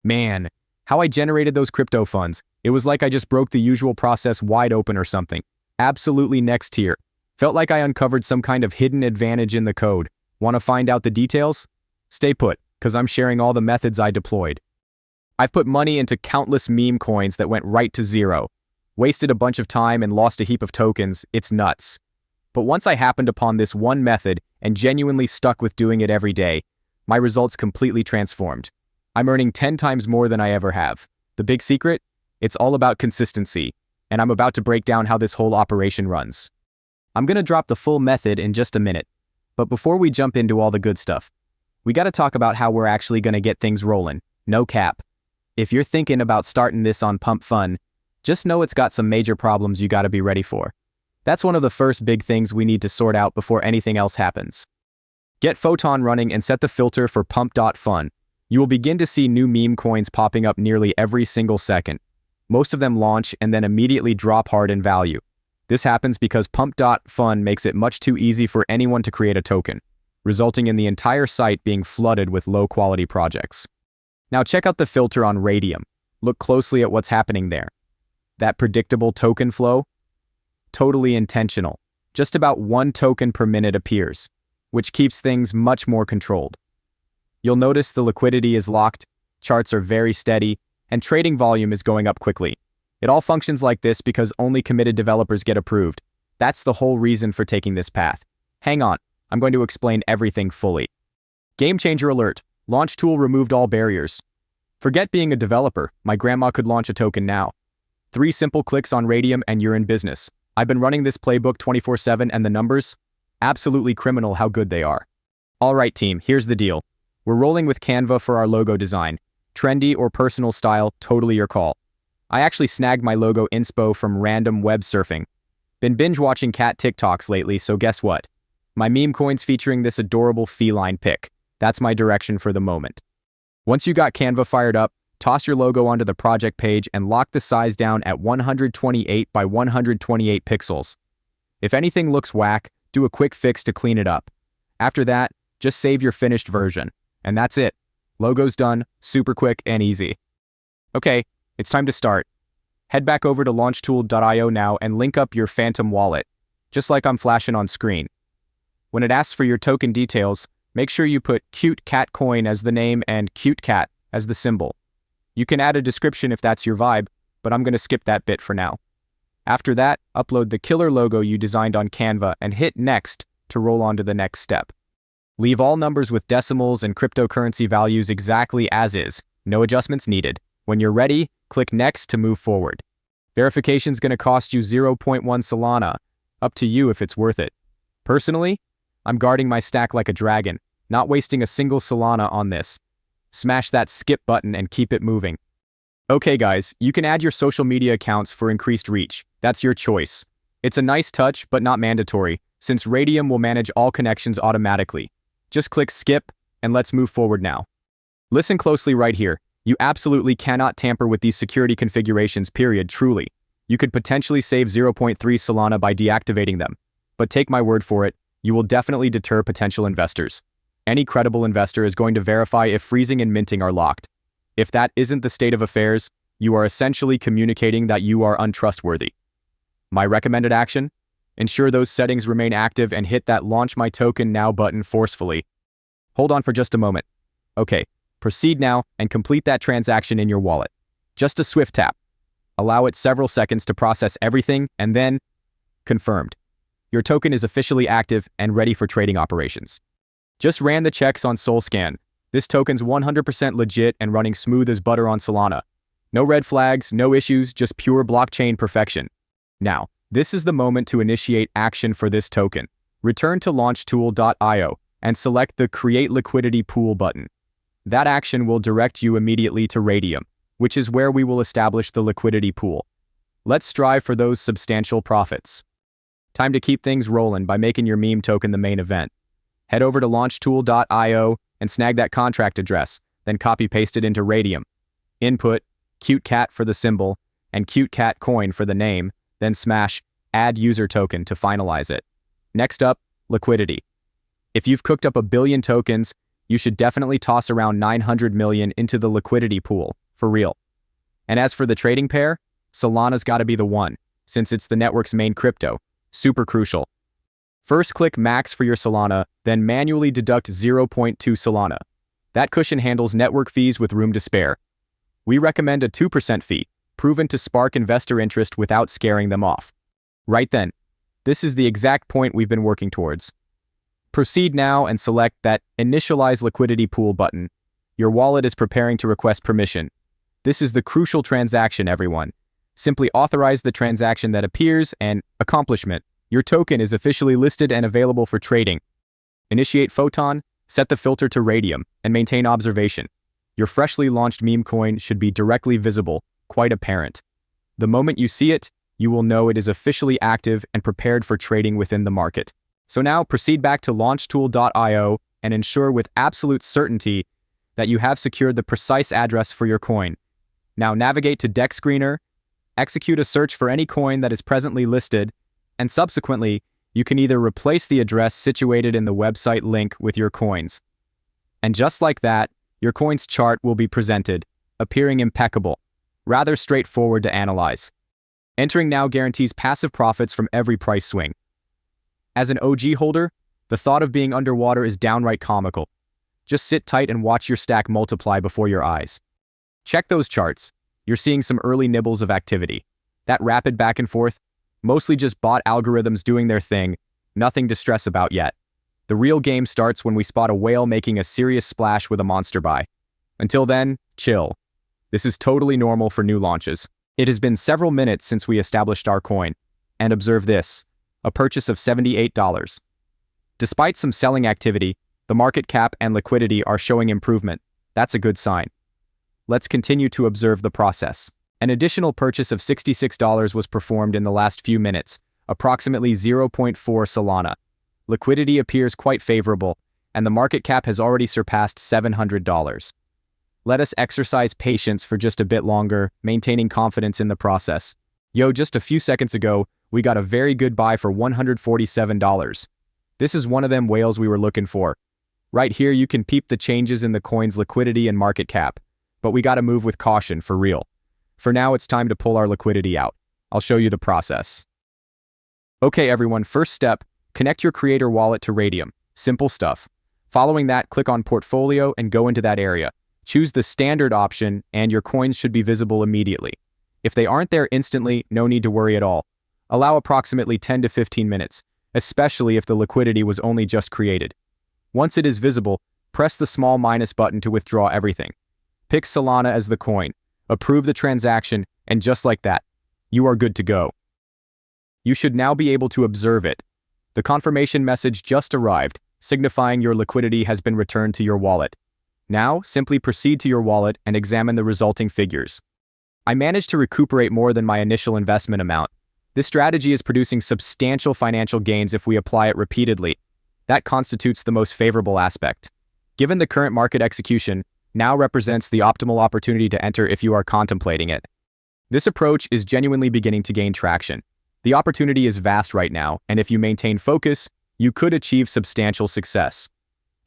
Man, how I generated those crypto funds. It was like I just broke the usual process wide open or something. Absolutely next tier. Felt like I uncovered some kind of hidden advantage in the code. Want to find out the details? Stay put, because I'm sharing all the methods I deployed. I've put money into countless meme coins that went right to zero. Wasted a bunch of time and lost a heap of tokens. It's nuts. But once I happened upon this one method and genuinely stuck with doing it every day, my results completely transformed. I'm earning 10 times more than I ever have. The big secret? It's all about consistency, and I'm about to break down how this whole operation runs. I'm gonna drop the full method in just a minute, but before we jump into all the good stuff, we gotta talk about how we're actually gonna get things rolling. No cap. If you're thinking about starting this on Pump Fun, just know it's got some major problems you gotta be ready for. That's one of the first big things we need to sort out before anything else happens. Get Photon running and set the filter for pump.fun. You will begin to see new meme coins popping up nearly every single second. Most of them launch and then immediately drop hard in value. This happens because pump.fun makes it much too easy for anyone to create a token, resulting in the entire site being flooded with low-quality projects. Now check out the filter on Raydium. Look closely at what's happening there. That predictable token flow? Totally intentional. Just about 1 token per minute appears, which keeps things much more controlled. You'll notice the liquidity is locked, charts are very steady, and trading volume is going up quickly. It all functions like this because only committed developers get approved. That's the whole reason for taking this path. Hang on, I'm going to explain everything fully. Game changer alert. Launch tool removed all barriers. Forget being a developer, my grandma could launch a token now. 3 simple clicks on Raydium and you're in business. I've been running this playbook 24/7 and the numbers? Absolutely criminal how good they are. Alright team, here's the deal. We're rolling with Canva for our logo design. Trendy or personal style, totally your call. I actually snagged my logo inspo from random web surfing. Been binge watching cat TikToks lately, so guess what? My meme coins featuring this adorable feline pic. That's my direction for the moment. Once you got Canva fired up, toss your logo onto the project page and lock the size down at 128 by 128 pixels. If anything looks whack, do a quick fix to clean it up. After that, just save your finished version. And that's it. Logo's done, super quick and easy. Okay, it's time to start. Head back over to launchtool.io now and link up your Phantom wallet, just like I'm flashing on screen. When it asks for your token details, make sure you put cute cat coin as the name and cute cat as the symbol. You can add a description if that's your vibe, but I'm going to skip that bit for now. After that, upload the killer logo you designed on Canva and hit next to roll on to the next step. Leave all numbers with decimals and cryptocurrency values exactly as is, no adjustments needed. When you're ready, click next to move forward. Verification's going to cost you 0.1 Solana, up to you if it's worth it. Personally, I'm guarding my stack like a dragon, not wasting a single Solana on this. Smash that skip button and keep it moving. Okay guys, you can add your social media accounts for increased reach. That's your choice. It's a nice touch, but not mandatory, since Raydium will manage all connections automatically. Just click skip, and let's move forward now. Listen closely right here. You absolutely cannot tamper with these security configurations, period, truly. You could potentially save 0.3 Solana by deactivating them. But take my word for it, you will definitely deter potential investors. Any credible investor is going to verify if freezing and minting are locked. If that isn't the state of affairs, you are essentially communicating that you are untrustworthy. My recommended action? Ensure those settings remain active and hit that Launch My Token Now button forcefully. Hold on for just a moment. Okay, proceed now and complete that transaction in your wallet. Just a swift tap. Allow it several seconds to process everything and then confirmed. Your token is officially active and ready for trading operations. Just ran the checks on SolScan. This token's 100% legit and running smooth as butter on Solana. No red flags, no issues, just pure blockchain perfection. Now, this is the moment to initiate action for this token. Return to launchtool.io and select the Create Liquidity Pool button. That action will direct you immediately to Raydium, which is where we will establish the liquidity pool. Let's strive for those substantial profits. Time to keep things rolling by making your meme token the main event. Head over to launchtool.io and snag that contract address, then copy-paste it into Raydium. Input cute cat for the symbol and cute cat coin for the name, then smash Add User Token to finalize it. Next up, liquidity. If you've cooked up 1 billion tokens, you should definitely toss around 900 million into the liquidity pool, for real. And as for the trading pair, Solana's gotta be the one, since it's the network's main crypto. Super crucial. First click max for your Solana, then manually deduct 0.2 Solana. That cushion handles network fees with room to spare. We recommend a 2% fee, proven to spark investor interest without scaring them off. Right then, this is the exact point we've been working towards. Proceed now and select that Initialize Liquidity Pool button. Your wallet is preparing to request permission. This is the crucial transaction, everyone. Simply authorize the transaction that appears and accomplishment. Your token is officially listed and available for trading. Initiate Photon, set the filter to Raydium, and maintain observation. Your freshly launched MemeCoin should be directly visible, quite apparent. The moment you see it, you will know it is officially active and prepared for trading within the market. So now proceed back to launchtool.io and ensure with absolute certainty that you have secured the precise address for your coin. Now navigate to Deck Screener, execute a search for any coin that is presently listed, and subsequently, you can either replace the address situated in the website link with your coins. And just like that, your coin's chart will be presented, appearing impeccable, rather straightforward to analyze. Entering now guarantees passive profits from every price swing. As an OG holder, the thought of being underwater is downright comical. Just sit tight and watch your stack multiply before your eyes. Check those charts. You're seeing some early nibbles of activity. That rapid back and forth, mostly just bot algorithms doing their thing, nothing to stress about yet. The real game starts when we spot a whale making a serious splash with a monster buy. Until then, chill. This is totally normal for new launches. It has been several minutes since we established our coin. And observe this, a purchase of $78. Despite some selling activity, the market cap and liquidity are showing improvement. That's a good sign. Let's continue to observe the process. An additional purchase of $66 was performed in the last few minutes, approximately 0.4 Solana. Liquidity appears quite favorable, and the market cap has already surpassed $700. Let us exercise patience for just a bit longer, maintaining confidence in the process. Yo, just a few seconds ago, we got a very good buy for $147. This is one of them whales we were looking for. Right here you can peep the changes in the coin's liquidity and market cap, but we gotta move with caution for real. For now, it's time to pull our liquidity out. I'll show you the process. Okay everyone, first step, connect your creator wallet to Raydium. Simple stuff. Following that, click on Portfolio and go into that area. Choose the standard option and your coins should be visible immediately. If they aren't there instantly, no need to worry at all. Allow approximately 10 to 15 minutes, especially if the liquidity was only just created. Once it is visible, press the small minus button to withdraw everything. Pick Solana as the coin, approve the transaction, and just like that, you are good to go. You should now be able to observe it. The confirmation message just arrived, signifying your liquidity has been returned to your wallet. Now, simply proceed to your wallet and examine the resulting figures. I managed to recuperate more than my initial investment amount. This strategy is producing substantial financial gains if we apply it repeatedly. That constitutes the most favorable aspect. Given the current market execution, now represents the optimal opportunity to enter if you are contemplating it. This approach is genuinely beginning to gain traction. The opportunity is vast right now, and if you maintain focus, you could achieve substantial success.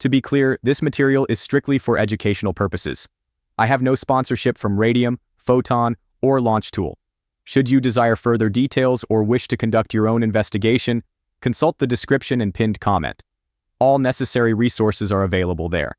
To be clear, this material is strictly for educational purposes. I have no sponsorship from Raydium, Photon, or Launchtool. Should you desire further details or wish to conduct your own investigation, consult the description and pinned comment. All necessary resources are available there.